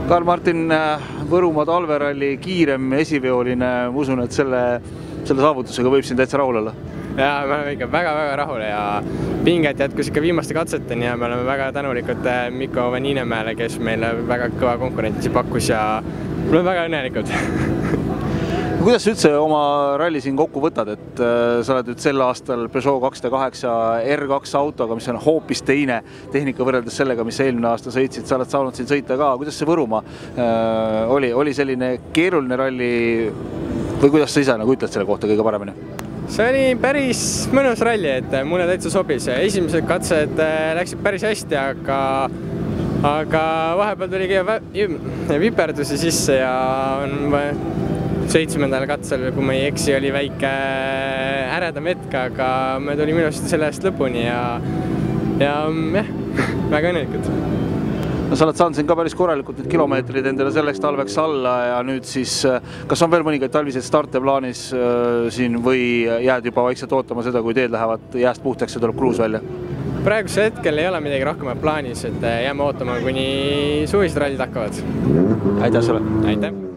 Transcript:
Karl-Martin, Võrumaa talveralli kiirem esiveoline, ma usun, et selle saavutusega võib siin täitsa rahul olla. Ja me oleme ikka väga-väga rahule ja pinget jätkus ikka viimaste katseteni ja me oleme väga tänulikud Mikko Vaninemäele, kes meile väga kõva konkurentsi pakkus ja me oleme väga õnnelikud. Kuidas sa üldse oma ralli siin kokku võtad, et sa oled nüüd sel aastal Peugeot 208 R2 autoga, mis on hoopis teine tehnika võrreldes sellega, mis eelmine aasta sõitsid, sa oled saanud siin sõita ka. Kuidas see Võrumaa oli selline keeruline ralli või kuidas sa ise ütled selle kohta kõige paremini? See oli päris mõnus ralli, et mulle täitsa sobis. Esimesed katsed läksid päris hästi, aga vahepeal tuli viperdusi sisse ja 7. katsel, kui ma ei eksi, oli väike äredam hetk, aga me tulime ilusti selle eest lõpuni ja väga õnnelikud. Sa oled saanud siin ka päris korralikult need kilomeetrid endale selleks talveks alla ja nüüd siis, kas on veel mõningaid talviseid starte plaanis siin või jääd juba vaikselt ootama seda, kui teed lähevad jääst puhtaks ja tuleb kruus välja? Praeguse hetkel ei ole midagi rohkemat plaanis, et jääme ootama, kuni suvised rallid hakkavad. Aitäh sulle! Aitäh!